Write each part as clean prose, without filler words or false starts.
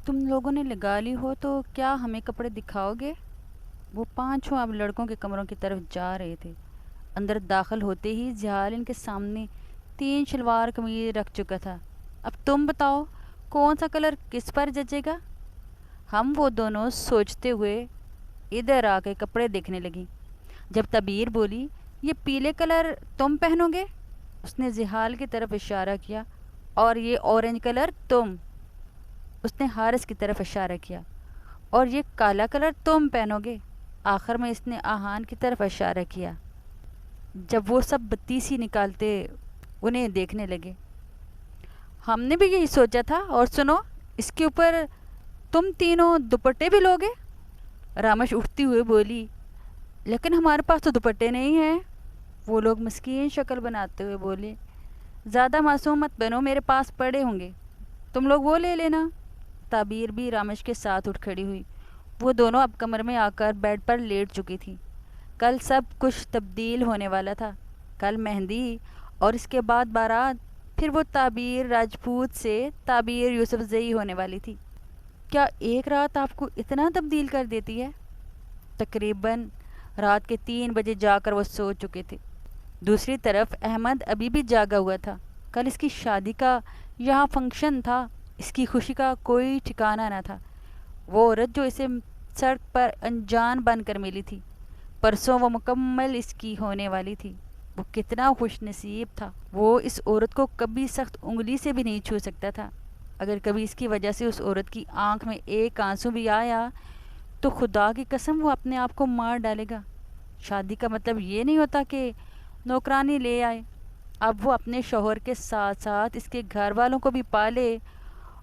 تم لوگوں نے لگا لی ہو تو کیا ہمیں کپڑے دکھاؤ گے؟ وہ پانچوں اب لڑکوں کے کمروں کی طرف جا رہے تھے۔ اندر داخل ہوتے ہی جہال ان کے سامنے 3 شلوار قمیض رکھ چکا تھا۔ اب تم بتاؤ کون سا کلر کس پر جچے گا؟ ہم وہ دونوں سوچتے ہوئے ادھر آ کے کپڑے دیکھنے لگیں۔ جب تبیر بولی، یہ پیلے کلر تم پہنو گے؟ اس نے زحال کی طرف اشارہ کیا۔ اور یہ اورنج کلر تم؟ اس نے حارث کی طرف اشارہ کیا۔ اور یہ کالا کلر تم پہنو گے؟ آخر میں اس نے آہان کی طرف اشارہ کیا۔ جب وہ سب بتیسی نکالتے انہیں دیکھنے لگے۔ ہم نے بھی یہی سوچا تھا، اور سنو، اس کے اوپر تم تینوں دوپٹے بھی لوگے؟ رامش اٹھتی ہوئے بولی، لیکن ہمارے پاس تو دوپٹے نہیں ہیں۔ وہ لوگ مسکین شکل بناتے ہوئے بولے، زیادہ معصوم مت بنو، میرے پاس پڑے ہوں گے، تم لوگ وہ لے لینا۔ تعبیر بھی رامش کے ساتھ اٹھ کھڑی ہوئی۔ وہ دونوں اب کمر میں آ کر بیڈ پر لیٹ چکی تھیں۔ کل سب کچھ تبدیل ہونے والا تھا۔ کل مہندی اور اس کے بعد بارات، پھر وہ تعبیر راجپوت سے تعبیر یوسف زئی ہونے والی تھی۔ کیا ایک رات آپ کو اتنا تبدیل کر دیتی ہے؟ تقریباً رات کے 3 بجے جا کر وہ سو چکے تھے۔ دوسری طرف احمد ابھی بھی جاگا ہوا تھا۔ کل اس کی شادی کا یہاں فنکشن تھا، اس کی خوشی کا کوئی ٹھکانہ نہ تھا۔ وہ عورت جو اسے سڑک پر انجان بن کر ملی تھی، پرسوں وہ مکمل اس کی ہونے والی تھی۔ وہ کتنا خوش نصیب تھا۔ وہ اس عورت کو کبھی سخت انگلی سے بھی نہیں چھو سکتا تھا۔ اگر کبھی اس کی وجہ سے اس عورت کی آنکھ میں ایک آنسو بھی آیا تو خدا کی قسم وہ اپنے آپ کو مار ڈالے گا۔ شادی کا مطلب یہ نہیں ہوتا کہ نوکرانی لے آئے۔ اب وہ اپنے شوہر کے ساتھ ساتھ اس کے گھر والوں کو بھی پالے،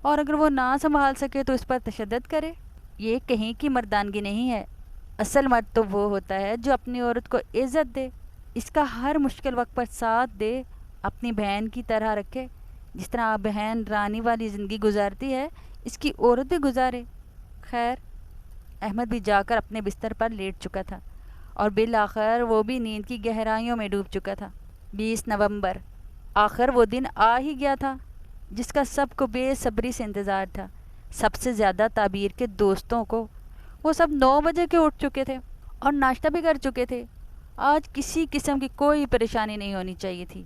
اور اگر وہ نہ سنبھال سکے تو اس پر تشدد کرے۔ یہ کہیں کی مردانگی نہیں ہے۔ اصل مرد تو وہ ہوتا ہے جو اپنی عورت کو عزت دے، اس کا ہر مشکل وقت پر ساتھ دے، اپنی بہن کی طرح رکھے۔ جس طرح بہن رانی والی زندگی گزارتی ہے، اس کی عورت بھی گزارے۔ خیر، احمد بھی جا کر اپنے بستر پر لیٹ چکا تھا، اور بالآخر وہ بھی نیند کی گہرائیوں میں ڈوب چکا تھا۔ 20 نومبر، آخر وہ دن آ ہی گیا تھا جس کا سب کو بے صبری سے انتظار تھا۔ سب سے زیادہ تعبیر کے دوستوں کو۔ وہ سب 9 بجے کے اٹھ چکے تھے اور ناشتہ بھی کر چکے تھے۔ آج کسی قسم کی کوئی پریشانی نہیں ہونی چاہیے تھی۔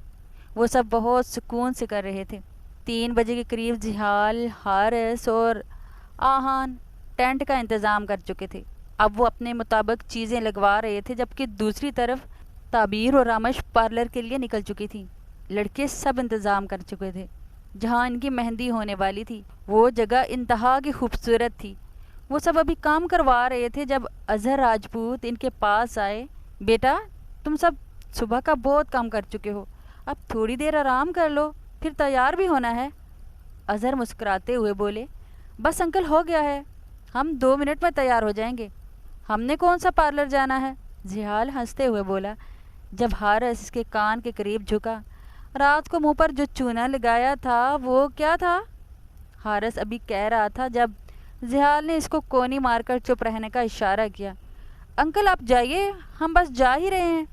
وہ سب بہت سکون سے کر رہے تھے۔ 3 بجے کے قریب جہال، حارث اور آہان ٹینٹ کا انتظام کر چکے تھے۔ اب وہ اپنے مطابق چیزیں لگوا رہے تھے، جبکہ دوسری طرف تعبیر اور رامش پارلر کے لیے نکل چکی تھیں۔ لڑکے سب انتظام کر چکے تھے۔ جہاں ان کی مہندی ہونے والی تھی وہ جگہ انتہا کی خوبصورت تھی۔ وہ سب ابھی کام کروا رہے تھے جب اظہر راجپوت ان کے پاس آئے۔ بیٹا، تم سب صبح کا بہت کام کر چکے ہو، اب تھوڑی دیر آرام کر لو، پھر تیار بھی ہونا ہے۔ اظہر مسکراتے ہوئے بولے، بس انکل، ہو گیا ہے، ہم 2 منٹ میں تیار ہو جائیں گے۔ ہم نے کون سا پارلر جانا ہے؟ جہال ہنستے ہوئے بولا، جب حارث اس کے کان کے قریب جھکا۔ رات کو منہ پر جو چونا لگایا تھا وہ کیا تھا؟ حارث ابھی کہہ رہا تھا جب جہال نے اس کو کونی مار کر چپ رہنے کا اشارہ کیا۔ انکل آپ جائیے، ہم بس جا ہی رہے ہیں،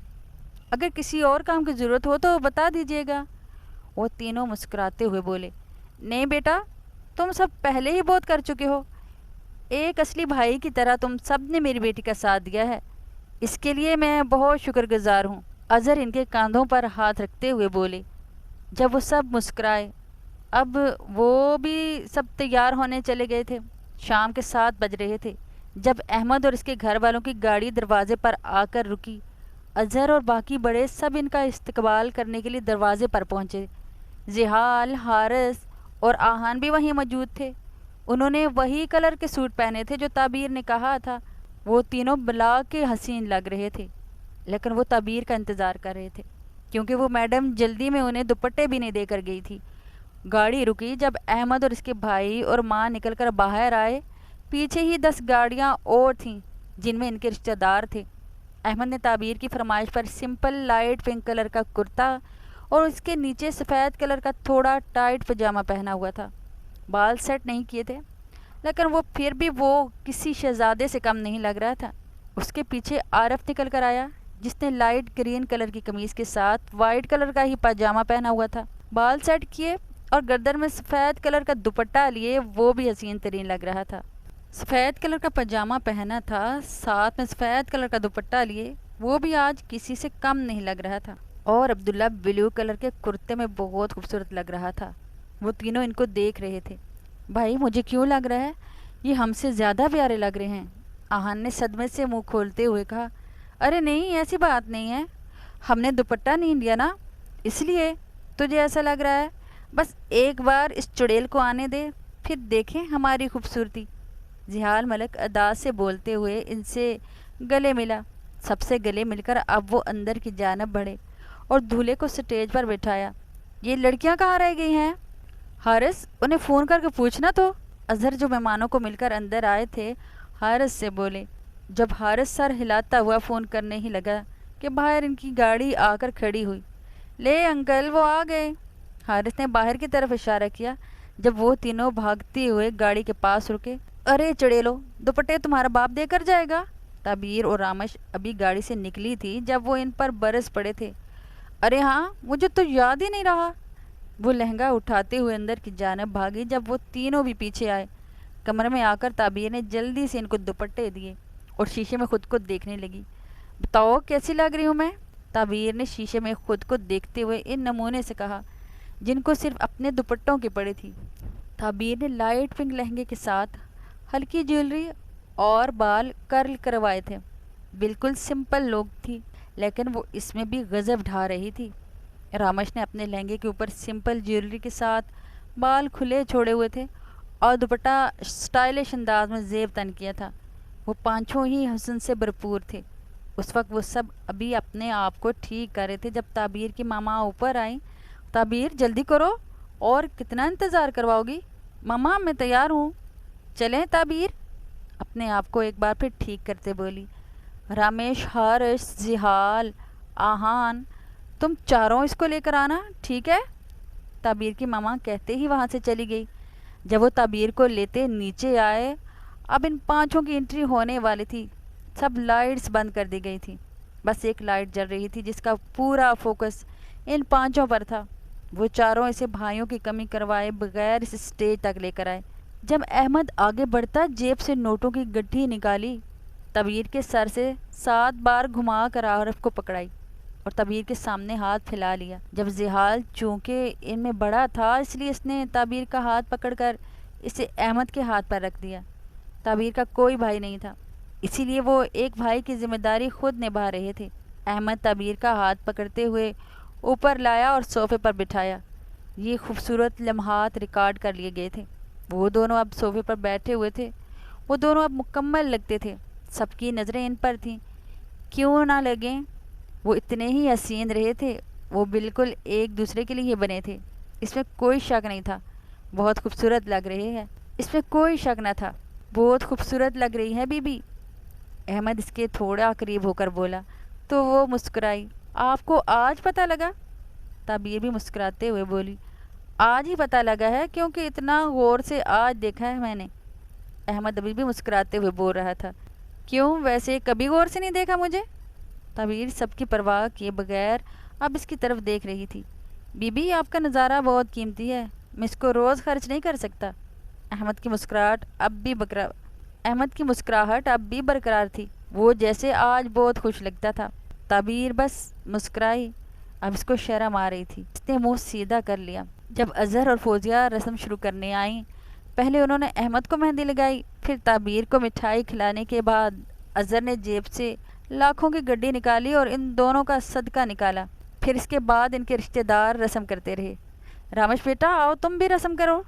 اگر کسی اور کام کی ضرورت ہو تو بتا دیجیے گا۔ وہ تینوں مسکراتے ہوئے بولے، نہیں بیٹا، تم سب پہلے ہی بہت کر چکے ہو۔ ایک اصلی بھائی کی طرح تم سب نے میری بیٹی کا ساتھ دیا ہے، اس کے لیے میں بہت شکر گزار ہوں۔ اظہر ان کے کاندھوں پر ہاتھ رکھتے ہوئے بولے۔ جب وہ سب مسکرائے، اب وہ بھی سب تیار ہونے چلے گئے تھے۔ شام کے 7 بج رہے تھے جب احمد اور اس کے گھر والوں کی گاڑی دروازے پر آ کر رکی۔ اظہر اور باقی بڑے سب ان کا استقبال کرنے کے لیے دروازے پر پہنچے۔ جہال، حارث اور آہان بھی وہیں موجود تھے۔ انہوں نے وہی کلر کے سوٹ پہنے تھے جو تعبیر نے کہا تھا۔ وہ تینوں بلا کے حسین لگ رہے تھے، لیکن وہ تعبیر کا انتظار کر رہے تھے، کیونکہ وہ میڈم جلدی میں انہیں دوپٹے بھی نہیں دے کر گئی تھی۔ گاڑی رکی جب احمد اور اس کے بھائی اور ماں نکل کر باہر آئے۔ پیچھے ہی 10 گاڑیاں اور تھیں جن میں ان کے رشتہ دار تھے۔ احمد نے تعبیر کی فرمائش پر سمپل لائٹ پنک کلر کا کرتا اور اس کے نیچے سفید کلر کا تھوڑا ٹائٹ پجامہ پہنا ہوا تھا۔ بال سیٹ نہیں کیے تھے، لیکن وہ پھر بھی وہ کسی شہزادے سے کم نہیں لگ رہا تھا۔ اس کے پیچھے عارف نکل کر آیا، جس نے لائٹ گرین کلر کی قمیض کے ساتھ وائٹ کلر کا ہی پاجامہ پہنا ہوا تھا۔ بال سیٹ کیے اور گردن میں سفید کلر کا دوپٹہ لیے وہ بھی حسین ترین لگ رہا تھا۔ سفید کلر کا پاجامہ پہنا تھا، ساتھ میں سفید کلر کا دوپٹہ لیے وہ بھی آج کسی سے کم نہیں لگ رہا تھا۔ اور عبداللہ بلو کلر کے کرتے میں بہت خوبصورت لگ رہا تھا۔ وہ تینوں ان کو دیکھ رہے تھے۔ بھائی مجھے کیوں لگ رہا ہے یہ ہم سے زیادہ پیارے لگ رہے ہیں؟ آہان نے صدمے سے منہ کھولتے ہوئے کہا۔ ارے نہیں، ایسی بات نہیں ہے، ہم نے دوپٹہ نہیں لیا نا، اس لیے تجھے ایسا لگ رہا ہے۔ بس ایک بار اس چڑیل کو آنے دے، پھر دیکھیں ہماری خوبصورتی۔ زحال ملک ادا سے بولتے ہوئے ان سے گلے ملا۔ سب سے گلے مل کر اب وہ اندر کی جانب بڑھے اور دولہے کو سٹیج پر بٹھایا۔ یہ لڑکیاں کہاں رہ گئی ہیں؟ حارث، انہیں فون کر کے پوچھنا تو۔ اظہر جو مہمانوں کو مل کر اندر آئے تھے حارث سے بولے۔ جب حارث سر ہلاتا ہوا فون کرنے ہی لگا کہ باہر ان کی گاڑی آ کر کھڑی ہوئی۔ لے انکل، وہ آ گئے۔ حارث نے باہر کی طرف اشارہ کیا جب وہ تینوں بھاگتے ہوئے گاڑی کے پاس رکے۔ ارے چڑیلو، دوپٹے تمہارا باپ دے کر جائے گا؟ تعبیر اور رامش ابھی گاڑی سے نکلی تھی جب وہ ان پر برس پڑے تھے۔ ارے ہاں، مجھے تو یاد ہی نہیں رہا۔ وہ لہنگا اٹھاتے ہوئے اندر کی جانب بھاگی جب وہ تینوں بھی پیچھے آئے۔ کمرے میں آ کر تعبیر نے جلدی سے ان کو دوپٹے دیے اور شیشے میں خود کو دیکھنے لگی۔ بتاؤ کیسی لگ رہی ہوں میں؟ تعبیر نے شیشے میں خود کو دیکھتے ہوئے ان نمونے سے کہا جن کو صرف اپنے دوپٹوں کی پڑی تھی۔ تعبیر نے لائٹ پنک لہنگے کے ساتھ ہلکی جیولری اور بال کرل کروائے تھے۔ بالکل سمپل لوگ تھی، لیکن وہ اس میں بھی غضب ڈھا رہی تھی۔ رامش نے اپنے لہنگے کے اوپر سمپل جیولری کے ساتھ بال کھلے چھوڑے ہوئے تھے اور دوپٹہ سٹائلش انداز میں زیب تن کیا تھا۔ وہ پانچوں ہی حسن سے بھرپور تھے۔ اس وقت وہ سب ابھی اپنے آپ کو ٹھیک کر رہے تھے جب تعبیر کی ماما اوپر آئیں۔ تعبیر جلدی کرو، اور کتنا انتظار کرواؤ گی؟ ماما میں تیار ہوں، چلیں تعبیر، اپنے آپ کو ایک بار پھر ٹھیک کرتے بولی۔ رمیش، حارث، زحال، آہان، تم چاروں اس کو لے کر آنا، ٹھیک ہے؟ تعبیر کی ماما کہتے ہی وہاں سے چلی گئی۔ جب وہ تعبیر کو لیتے نیچے آئے، اب ان پانچوں کی انٹری ہونے والی تھی۔ سب لائٹس بند کر دی گئی تھی، بس ایک لائٹ جل رہی تھی جس کا پورا فوکس ان پانچوں پر تھا۔ وہ چاروں اسے بھائیوں کی کمی کروائے بغیر اس اسٹیج تک لے کر آئے۔ جب احمد آگے بڑھتا جیب سے نوٹوں کی گٹھی نکالی، تعبیر کے سر سے 7 بار گھما کر عارف کو پکڑائی اور تعبیر کے سامنے ہاتھ پھیلا لیا۔ جب زحال چونکہ ان میں بڑا تھا اس لیے اس نے تعبیر کا ہاتھ پکڑ کر اسے احمد کے ہاتھ پر رکھ دیا۔ تعبیر کا کوئی بھائی نہیں تھا، اسی لیے وہ ایک بھائی کی ذمہ داری خود نبھا رہے تھے۔ احمد تعبیر کا ہاتھ پکڑتے ہوئے اوپر لایا اور صوفے پر بٹھایا۔ یہ خوبصورت لمحات ریکارڈ کر لیے گئے تھے۔ وہ دونوں اب صوفے پر بیٹھے ہوئے تھے۔ وہ دونوں اب مکمل لگتے تھے، سب کی نظریں ان پر تھیں۔ کیوں نہ لگیں، وہ اتنے ہی حسین رہے تھے، وہ بالکل ایک دوسرے کے لیے بنے تھے، اس میں کوئی شک نہیں تھا۔ بہت خوبصورت لگ رہے ہیں، اس میں کوئی شک نہ تھا۔ بہت خوبصورت لگ رہی ہے بی بی، احمد اس کے تھوڑا قریب ہو کر بولا تو وہ مسکرائی۔ آپ کو آج پتہ لگا؟ تعبیر بھی مسکراتے ہوئے بولی۔ آج ہی پتہ لگا ہے کیونکہ اتنا غور سے آج دیکھا ہے میں نے۔ احمد ابھی بھی مسکراتے ہوئے بول رہا تھا۔ کیوں، ویسے کبھی غور سے نہیں دیکھا مجھے؟ تعبیر سب کی پرواہ کیے بغیر اب اس کی طرف دیکھ رہی تھی۔ بی بی آپ کا نظارہ بہت قیمتی ہے، میں اس کو روز خرچ نہیں کر سکتا۔ احمد کی مسکراہٹ اب بھی برقرار تھی، وہ جیسے آج بہت خوش لگتا تھا۔ تعبیر بس مسکرائی، اب اس کو شرم آ رہی تھی، اس نے منہ سیدھا کر لیا۔ جب اظہر اور فوزیہ رسم شروع کرنے آئیں، پہلے انہوں نے احمد کو مہندی لگائی، پھر تعبیر کو مٹھائی کھلانے کے بعد اظہر نے جیب سے لاکھوں کی گڈی نکالی اور ان دونوں کا صدقہ نکالا۔ پھر اس کے بعد ان کے رشتہ دار رسم کرتے رہے۔ رامش بیٹا آؤ تم بھی رسم کرو،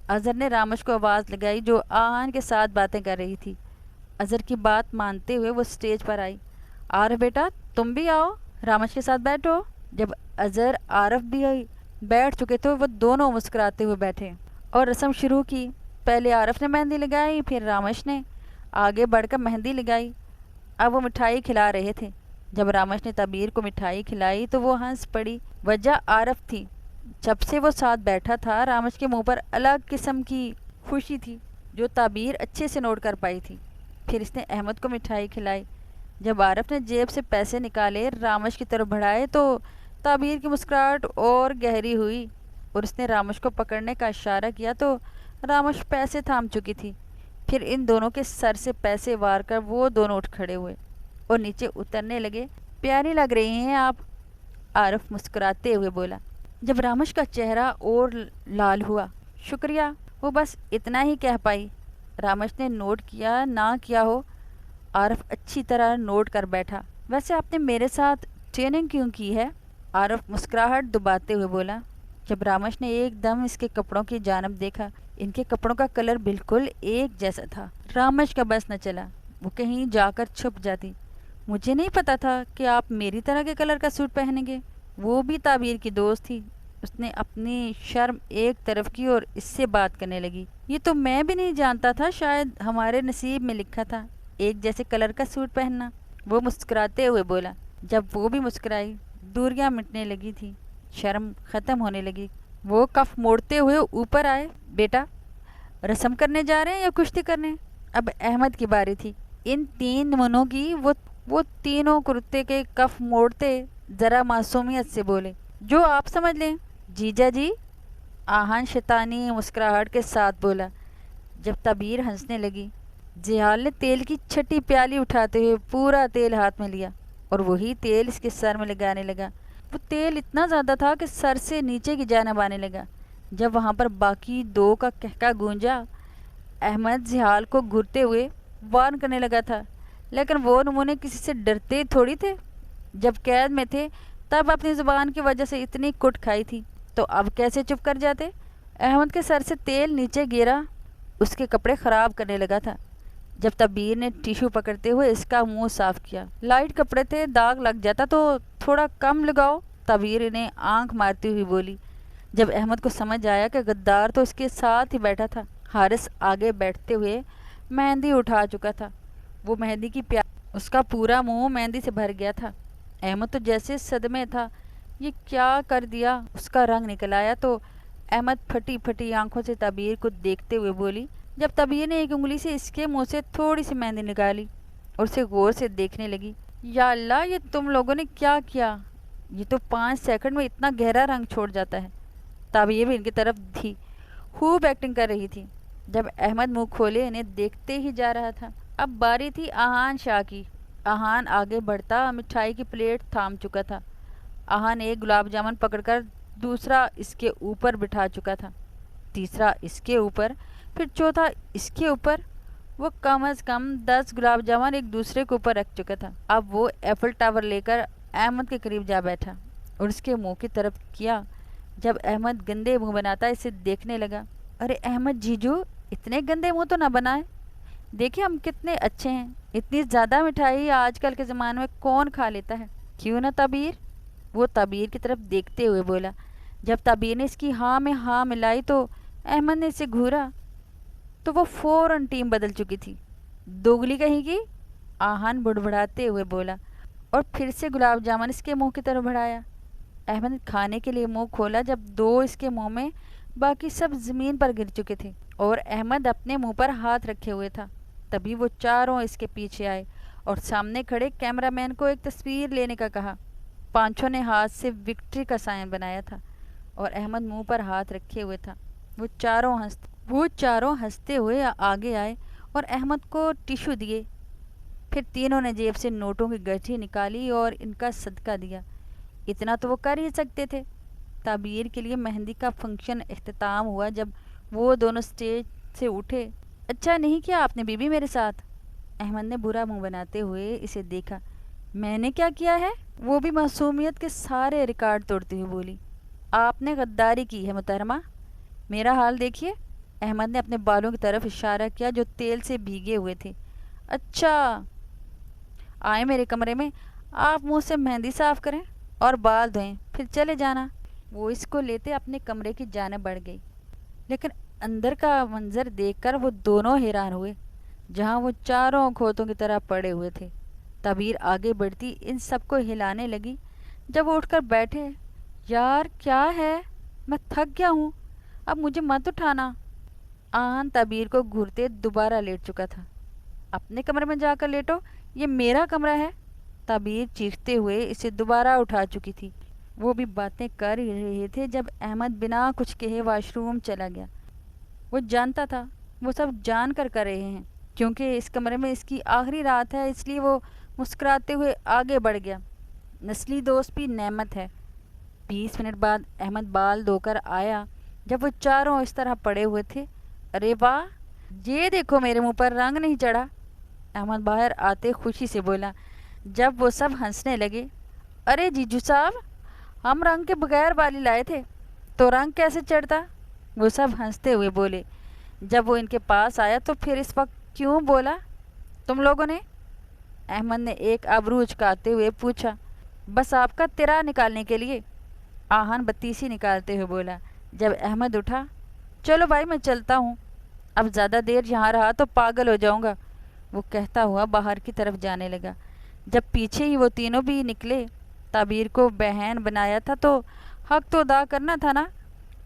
اظہر نے رامش کو آواز لگائی جو آہان کے ساتھ باتیں کر رہی تھی۔ اظہر کی بات مانتے ہوئے وہ اسٹیج پر آئی۔ عارف بیٹا تم بھی آؤ، رامش کے ساتھ بیٹھو۔ جب اظہر عارف بھی بیٹھ چکے تو وہ دونوں مسکراتے ہوئے بیٹھے اور رسم شروع کی۔ پہلے عارف نے مہندی لگائی، پھر رامش نے آگے بڑھ کر مہندی لگائی۔ اب وہ مٹھائی کھلا رہے تھے۔ جب رامش نے تعبیر کو مٹھائی کھلائی تو وہ ہنس پڑی، وجہ عارف تھی۔ جب سے وہ ساتھ بیٹھا تھا رامش کے منہ پر الگ قسم کی خوشی تھی جو تعبیر اچھے سے نوٹ کر پائی تھی۔ پھر اس نے احمد کو مٹھائی کھلائی۔ جب عارف نے جیب سے پیسے نکالے رامش کی طرف بڑھائے تو تعبیر کی مسکراہٹ اور گہری ہوئی۔ اور اس نے رامش کو پکڑنے کا اشارہ کیا تو رامش پیسے تھام چکی تھی۔ پھر ان دونوں کے سر سے پیسے وار کر وہ دونوں اٹھ کھڑے ہوئے اور نیچے اترنے لگے۔ پیاری لگ رہی ہیں آپ، عارف مسکراتے ہوئے بولا۔ جب رامش کا چہرہ اور لال ہوا۔ شکریہ، وہ بس اتنا ہی کہہ پائی۔ رامش نے نوٹ کیا نہ کیا ہو، عارف اچھی طرح نوٹ کر بیٹھا۔ ویسے آپ نے میرے ساتھ ٹریننگ کیوں کی ہے؟ عارف مسکراہٹ دباتے ہوئے بولا۔ جب رامش نے ایک دم اس کے کپڑوں کی جانب دیکھا، ان کے کپڑوں کا کلر بالکل ایک جیسا تھا۔ رامش کا بس نہ چلا، وہ کہیں جا کر چھپ جاتی۔ مجھے نہیں پتا تھا کہ آپ میری طرح کے کلر کا سوٹ پہنیں گے۔ وہ بھی تعبیر کی دوست تھی۔ اس نے اپنی شرم ایک طرف کی اور اس سے بات کرنے لگی۔ یہ تو میں بھی نہیں جانتا تھا، شاید ہمارے نصیب میں لکھا تھا ایک جیسے کلر کا سوٹ پہننا، وہ مسکراتے ہوئے بولا۔ جب وہ بھی مسکرائی، دوریاں مٹنے لگی تھی، شرم ختم ہونے لگی۔ وہ کف موڑتے ہوئے اوپر آئے۔ بیٹا، رسم کرنے جا رہے ہیں یا کشتی کرنے؟ اب احمد کی باری تھی۔ ان 3 نمونوں کی وہ تینوں کرتے کے کف موڑتے ذرا معصومیت سے بولے، جو آپ سمجھ لیں جیجا جی۔ آہن شیطانی مسکراہٹ کے ساتھ بولا۔ جب تعبیر ہنسنے لگی، جہال نے تیل کی چھٹی پیالی اٹھاتے ہوئے پورا تیل ہاتھ میں لیا اور وہی تیل اس کے سر میں لگانے لگا۔ وہ تیل اتنا زیادہ تھا کہ سر سے نیچے کی جانب آنے لگا۔ جب وہاں پر باقی 2 کا کہکا گونجا، احمد جہال کو گھرتے ہوئے وارن کرنے لگا تھا، لیکن وہ نمونے کسی سے ڈرتے تھوڑی تھے۔ جب قید میں تھے تب اپنی زبان کی وجہ سے اتنی کٹ کھائی تھی، تو اب کیسے چپ کر جاتے؟ احمد کے سر سے تیل نیچے گرا، اس کے کپڑے خراب کرنے لگا تھا۔ جب تعبیر نے ٹیشو پکڑتے ہوئے اس کا منہ صاف کیا، لائٹ کپڑے تھے، داغ لگ جاتا تو تھوڑا کم لگاؤ، تعبیر نے آنکھ مارتی ہوئی بولی۔ جب احمد کو سمجھ آیا کہ غدار تو اس کے ساتھ ہی بیٹھا تھا، حارث آگے بیٹھتے ہوئے مہندی اٹھا چکا تھا۔ وہ مہندی کی اس کا پورا منہ مہندی سے بھر گیا تھا۔ احمد تو جیسے صدمے تھا، یہ کیا کر دیا؟ اس کا رنگ نکل آیا تو احمد پھٹی پھٹی آنکھوں سے تعبیر کو دیکھتے ہوئے بولی۔ جب تعبیر نے ایک انگلی سے اس کے منہ سے تھوڑی سی مہندی نکالی اور اسے غور سے دیکھنے لگی، یا اللہ، یہ تم لوگوں نے کیا کیا؟ یہ تو 5 سیکنڈ میں اتنا گہرا رنگ چھوڑ جاتا ہے۔ تعبیر بھی ان کی طرف تھی، خوب ایکٹنگ کر رہی تھی۔ جب احمد منہ کھولے انہیں دیکھتے ہی جا رہا تھا۔ اب باری تھی آہان شاہ کی۔ آہان آگے بڑھتا مٹھائی کی پلیٹ تھام چکا تھا۔ آہان ایک گلاب جامن پکڑ کر دوسرا اس کے اوپر بٹھا چکا تھا، تیسرا اس کے اوپر، پھر چوتھا اس کے اوپر۔ وہ کم از کم 10 گلاب جامن ایک دوسرے کے اوپر رکھ چکا تھا۔ اب وہ ایفل ٹاور لے کر احمد کے قریب جا بیٹھا اور اس کے منہ کی طرف کیا۔ جب احمد گندے منہ بناتا اسے دیکھنے لگا۔ ارے احمد جیجو، اتنے گندے منہ تو نہ بنائے، دیکھیں ہم کتنے اچھے ہیں۔ اتنی زیادہ مٹھائی آج کل کے زمانے میں کون کھا لیتا ہے؟ کیوں نہ تعبیر؟ وہ تعبیر کی طرف دیکھتے ہوئے بولا۔ جب تعبیر نے اس کی ہاں میں ہاں ملائی تو احمد نے اسے گھورا تو وہ فوراً ٹیم بدل چکی تھی۔ دوگلی کہیں گی؟ آہن بڑبڑاتے ہوئے بولا اور پھر سے گلاب جامن اس کے منہ کی طرف بڑھایا۔ احمد نے کھانے کے لیے منہ کھولا جب 2 اس کے منہ میں، باقی سب زمین پر گر چکے تھے اور احمد اپنے منہ پر ہاتھ رکھے ہوئے تھا۔ تبھی وہ چاروں اس کے پیچھے آئے اور سامنے کھڑے کیمرہ مین کو ایک تصویر لینے کا کہا۔ پانچوں نے ہاتھ سے وکٹری کا سائن بنایا تھا اور احمد منہ پر ہاتھ رکھے ہوئے تھا۔ وہ چاروں ہنستے ہوئے آگے آئے اور احمد کو ٹیشو دیے۔ پھر تینوں نے جیب سے نوٹوں کی گٹھی نکالی اور ان کا صدقہ دیا۔ اتنا تو وہ کر ہی سکتے تھے۔ تعبیر کے لیے مہندی کا فنکشن اختتام ہوا جب وہ دونوں سٹیج سے اٹھے۔ اچھا نہیں کیا آپ نے بی بی میرے ساتھ؟ احمد نے برا منہ بناتے ہوئے اسے دیکھا۔ میں نے کیا کیا ہے؟ وہ بھی معصومیت کے سارے ریکارڈ توڑتی ہوئی بولی۔ آپ نے غداری کی ہے محترمہ، میرا حال دیکھیے۔ احمد نے اپنے بالوں کی طرف اشارہ کیا جو تیل سے بھیگے ہوئے تھے۔ اچھا، آئے میرے کمرے میں، آپ منہ سے مہندی صاف کریں اور بال دھوئیں، پھر چلے جانا۔ وہ اس کو لیتے اپنے کمرے کی جانب بڑھ گئی، لیکن اندر کا منظر دیکھ کر وہ دونوں حیران ہوئے، جہاں وہ چاروں کھوتوں کی طرح پڑے ہوئے تھے۔ تعبیر آگے بڑھتی ان سب کو ہلانے لگی۔ جب وہ اٹھ کر بیٹھے، یار کیا ہے، میں تھک گیا ہوں، اب مجھے مت اٹھانا۔ آہن تعبیر کو گھورتے دوبارہ لیٹ چکا تھا۔ اپنے کمرے میں جا کر لیٹو، یہ میرا کمرہ ہے۔ تعبیر چیختے ہوئے اسے دوبارہ اٹھا چکی تھی۔ وہ بھی باتیں کر ہی رہے تھے جب احمد بنا کچھ کہے واش روم چلا گیا۔ وہ جانتا تھا وہ سب جان کر رہے ہیں، کیونکہ اس کمرے میں اس کی آخری رات ہے، اس لیے وہ مسکراتے ہوئے آگے بڑھ گیا۔ نسلی دوست بھی نعمت ہے۔ 20 منٹ بعد احمد بال دھو کر آیا جب وہ چاروں اس طرح پڑے ہوئے تھے۔ ارے واہ، یہ دیکھو میرے منہ پر رنگ نہیں چڑھا، احمد باہر آتے خوشی سے بولا جب وہ سب ہنسنے لگے۔ ارے جیجو صاحب، ہم رنگ کے بغیر بالی لائے تھے تو رنگ کیسے چڑھتا؟ وہ سب ہنستے ہوئے بولے۔ جب وہ ان کے پاس آیا تو پھر اس وقت کیوں بولا تم لوگوں نے؟ احمد نے ایک ابرو اچکاتے ہوئے پوچھا۔ بس آپ کا ترا نکالنے کے لیے، آہن بتیسی نکالتے ہوئے بولا۔ جب احمد اٹھا، چلو بھائی میں چلتا ہوں، اب زیادہ دیر یہاں رہا تو پاگل ہو جاؤں گا، وہ کہتا ہوا باہر کی طرف جانے لگا۔ جب پیچھے ہی وہ تینوں بھی نکلے، تعبیر کو بہن بنایا تھا تو حق تو ادا کرنا تھا نا۔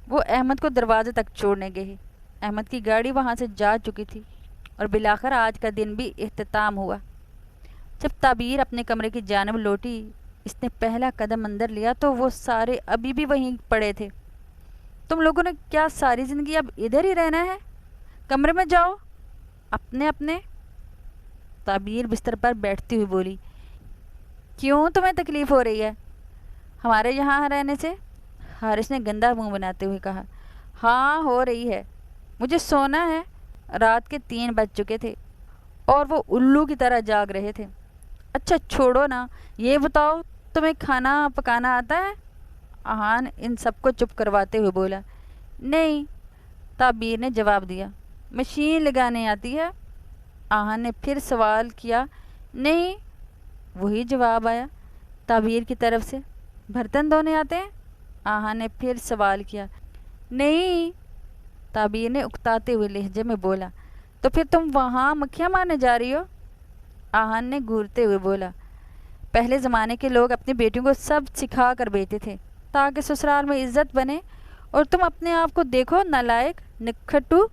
وہ احمد کو دروازے تک چھوڑنے گئے۔ احمد کی گاڑی وہاں سے جا چکی تھی اور بالآخر آج کا دن بھی اختتام ہوا۔ جب تعبیر اپنے کمرے کی جانب لوٹی، اس نے پہلا قدم اندر لیا تو وہ سارے ابھی بھی وہیں پڑے تھے۔ تم لوگوں نے کیا ساری زندگی اب ادھر ہی رہنا ہے؟ کمرے میں جاؤ اپنے اپنے۔ تعبیر بستر پر بیٹھتی ہوئی بولی۔ کیوں تمہیں تکلیف ہو رہی ہے ہمارے یہاں رہنے سے؟ حارث نے گندا منہ بناتے ہوئے کہا۔ ہاں ہو رہی ہے، مجھے سونا ہے، رات کے 3 بج چکے تھے اور وہ الو کی طرح جاگ رہے تھے۔ اچھا چھوڑو نا، یہ بتاؤ تمہیں کھانا پکانا آتا ہے؟ آہان ان سب کو چپ کرواتے ہوئے بولا۔ نہیں، تعبیر نے جواب دیا۔ مشین لگانے آتی ہے؟ آہان نے پھر سوال کیا۔ نہیں، وہی جواب آیا تعبیر کی طرف سے۔ برتن دھونے آتے ہیں؟ آہان نے پھر سوال کیا۔ نہیں، تعبیر نے اکتاتے ہوئے لہجے میں بولا۔ تو پھر تم وہاں مکھیاں مارنے جا رہی ہو؟ آہان نے گھورتے ہوئے بولا۔ پہلے زمانے کے لوگ اپنی بیٹیوں کو سب سکھا کر بھیجتے تھے تاکہ سسرال میں عزت بنے، اور تم اپنے آپ کو دیکھو، نالائق، نکھٹو،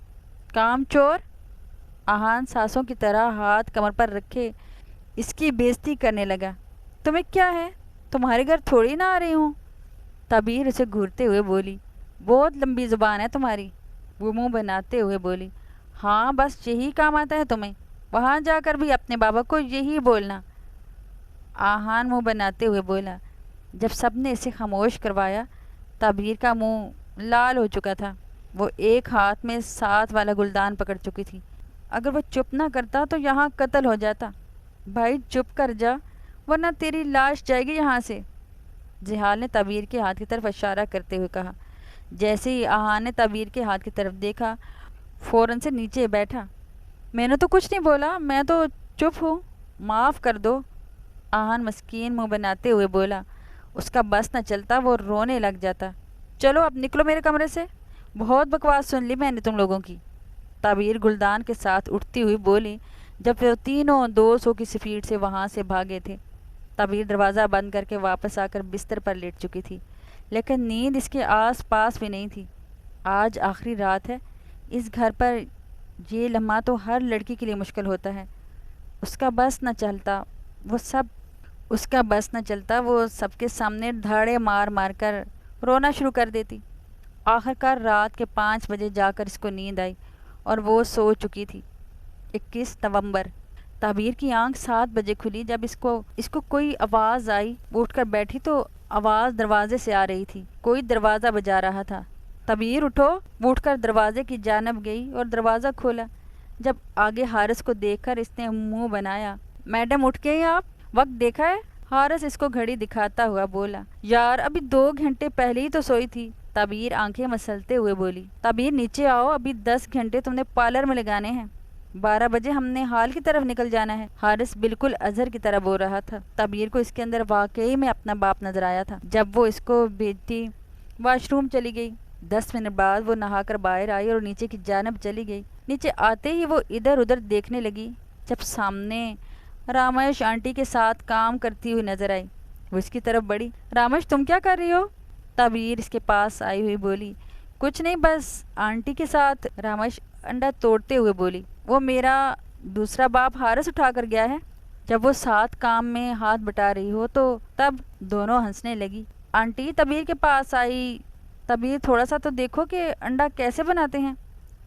کام چور۔ آہان ساسوں کی طرح ہاتھ کمر پر رکھے اس کی بےزتی کرنے لگا۔ تمہیں کیا ہے، تمہارے گھر تھوڑی نہ آ رہی ہوں؟ تعبیر اسے گھورتے ہوئے بولی۔ بہت لمبی زبان ہے تمہاری، وہ منہ بناتے ہوئے بولی۔ ہاں بس یہی کام آتا ہے تمہیں، وہاں جا کر بھی اپنے بابا کو یہی بولنا، آہان منہ بناتے ہوئے بولا۔ جب سب نے اسے خاموش کروایا، تعبیر کا منہ لال ہو چکا تھا۔ وہ ایک ہاتھ میں ساتھ والا گلدان پکڑ چکی تھی۔ اگر وہ چپ نہ کرتا تو یہاں قتل ہو جاتا۔ بھائی چپ کر جا ورنہ تیری لاش جائے گی یہاں سے، جہال نے تعبیر کے ہاتھ کی طرف اشارہ کرتے ہوئے کہا۔ جیسے ہی آہان نے تعبیر کے ہاتھ کی طرف دیکھا، فوراً سے نیچے بیٹھا۔ میں نے تو کچھ نہیں بولا، میں تو چپ ہوں، معاف کر دو، آہان مسکین منہ بناتے ہوئے بولا۔ اس کا بس نہ چلتا، وہ رونے لگ جاتا۔ چلو اب نکلو میرے کمرے سے، بہت بکواس سن لی میں نے تم لوگوں کی، تعبیر گلدان کے ساتھ اٹھتی ہوئی بولی جب وہ تینوں 200 کی سپیڈ سے وہاں سے بھاگے تھے۔ تعبیر دروازہ بند کر کے واپس آ کر بستر پر لیٹ چکی تھی، لیکن نیند اس کے آس پاس بھی نہیں تھی۔ آج آخری رات ہے اس گھر پر، یہ لمحہ تو ہر لڑکی کے لیے مشکل ہوتا ہے۔ اس کا بس نہ چلتا وہ سب کے سامنے دھاڑے مار مار کر رونا شروع کر دیتی۔ آخر کار رات کے 5 بجے جا کر اس کو نیند آئی اور وہ سو چکی تھی۔ 21 نومبر۔ تعبیر کی آنکھ 7 بجے کھلی جب اس کو کوئی آواز آئی۔ وہ اٹھ کر بیٹھی تو آواز دروازے سے آ رہی تھی، کوئی دروازہ بجا رہا تھا۔ تعبیر اٹھو، وہ اٹھ کر دروازے کی جانب گئی اور دروازہ کھولا۔ جب آگے حارث کو دیکھ کر اس نے منہ بنایا۔ میڈم اٹھ گئی آپ، وقت دیکھا ہے؟ حارث اس کو گھڑی دکھاتا ہوا بولا۔ یار ابھی 2 گھنٹے پہلے ہی تو سوئی تھی، تعبیر آنکھیں مسلتے ہوئے بولی۔ تعبیر نیچے آؤ، ابھی 10 گھنٹے تم نے پارلر میں لگانے ہیں، 12 بجے ہم نے ہال کی طرف نکل جانا ہے۔ حارث بالکل اظہر کی طرح بول رہا تھا۔ تعبیر کو اس کے اندر واقعی میں اپنا باپ نظر آیا تھا۔ جب وہ اس کو بھیجتی واش روم چلی گئی۔ 10 منٹ بعد وہ نہا کر باہر آئی اور نیچے کی جانب چلی گئی۔ نیچے آتے ہی وہ ادھر ادھر دیکھنے لگی جب سامنے رامش آنٹی کے ساتھ کام کرتی ہوئی نظر آئی۔ وہ اس کی طرف بڑھی۔ رامش تم کیا کر رہی ہو؟ تعبیر اس کے پاس آئی ہوئی بولی۔ کچھ نہیں، بس آنٹی کے ساتھ، رامش انڈا توڑتے ہوئے بولی۔ وہ میرا دوسرا باپ حارث اٹھا کر گیا ہے؟ جب وہ ساتھ کام میں ہاتھ بٹا رہی ہو تو تب دونوں ہنسنے لگی۔ آنٹی تبیر کے پاس آئی۔ تبیر تھوڑا سا تو دیکھو کہ انڈا کیسے بناتے ہیں،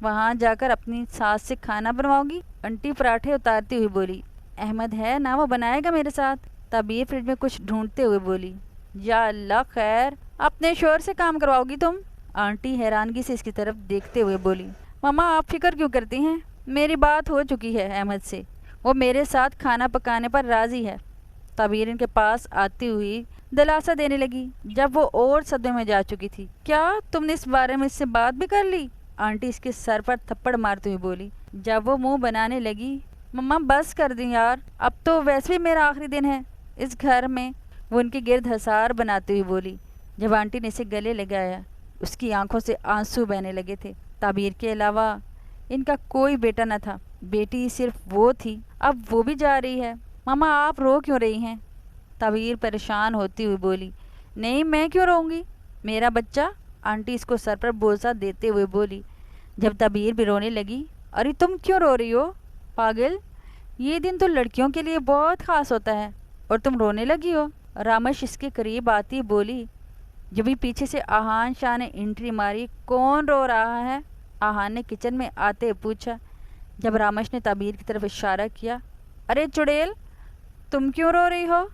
وہاں جا کر اپنی ساس سے کھانا بنواؤ گی؟ انٹی پراٹھے اتارتی ہوئی بولی۔ احمد ہے نا، وہ بنائے گا میرے ساتھ۔ تبیر فریج میں کچھ ڈھونڈتے ہوئے بولی۔ یا اللہ خیر، اپنے شوہر سے کام کرواؤ گی تم؟ آنٹی حیرانگی سے اس کی طرف دیکھتے ہوئے بولی۔ ماما آپ فکر کیوں کرتی ہیں، میری بات ہو چکی ہے احمد سے، وہ میرے ساتھ کھانا پکانے پر راضی ہے۔ تبیر ان کے پاس آتی ہوئی دلاسا دینے لگی جب وہ اور صدمے میں جا چکی تھی۔ کیا تم نے اس بارے میں اس سے بات بھی کر لی؟ آنٹی اس کے سر پر تھپڑ مارتے ہوئے بولی۔ جب وہ منہ بنانے لگی، مما بس کر دیں یار، اب تو ویسے بھی میرا آخری دن ہے اس گھر میں، وہ ان کے گرد حصار بناتے ہوئے بولی۔ جب آنٹی نے اسے گلے لگایا، اس کی آنکھوں سے آنسو بہنے لگے تھے۔ تبیر کے علاوہ ان کا کوئی بیٹا نہ تھا، بیٹی صرف وہ تھی، اب وہ بھی جا رہی ہے۔ ماما آپ رو کیوں رہی ہیں؟ تبیر پریشان ہوتی ہوئی بولی۔ نہیں میں کیوں رہوں گی، میرا بچہ، آنٹی اس کو سر پر بوسہ دیتے ہوئے بولی۔ جب تبیر بھی رونے لگی، ارے تم کیوں رو رہی ہو پاگل، یہ دن تو لڑکیوں کے لیے بہت خاص ہوتا ہے اور تم رونے لگی ہو؟ رامش اس کے قریب آتی بولی۔ جب بھی پیچھے سے آہان شاہ نے انٹری ماری، کون رو رہا ہے؟ آہان نے کچن میں آتے پوچھا۔ جب رامش نے تبیر کی طرف اشارہ کیا، ارے چڑیل تم کیوں رو رہی ہو؟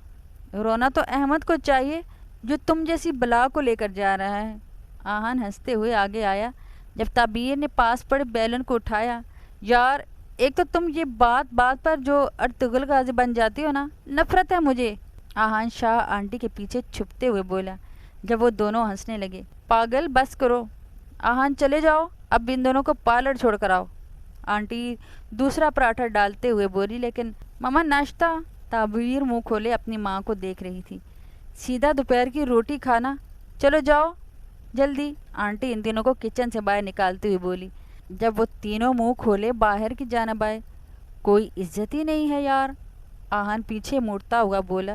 رونا تو احمد کو چاہیے جو تم جیسی بلا کو لے کر جا رہا ہے۔ آہان ہنستے ہوئے آگے آیا۔ جب تبیر نے پاس پڑے بیلن کو اٹھایا، یار ایک تو تم یہ بات بات پر جو ارطغرل غازی بن جاتی ہو نا، نفرت ہے مجھے۔ آہان شاہ آنٹی کے پیچھے چھپتے ہوئے بولا۔ جب وہ دونوں ہنسنے لگے، پاگل بس کرو، آہان چلے جاؤ، اب ان دونوں کو پارلر چھوڑ کر آؤ۔ آنٹی دوسرا پراٹھا ڈالتے ہوئے بولی۔ لیکن ماما ناشتہ؟ تبیر منہ کھولے اپنی ماں کو دیکھ رہی تھی۔ سیدھا دوپہر کی روٹی کھانا، چلو جاؤ جلدی، آنٹی ان تینوں کو کچن سے باہر نکالتے ہوئے بولی۔ جب وہ تینوں منہ کھولے باہر کی جانب آئے، کوئی عزت ہی نہیں ہے یار، آہان پیچھے مڑتا ہوا بولا۔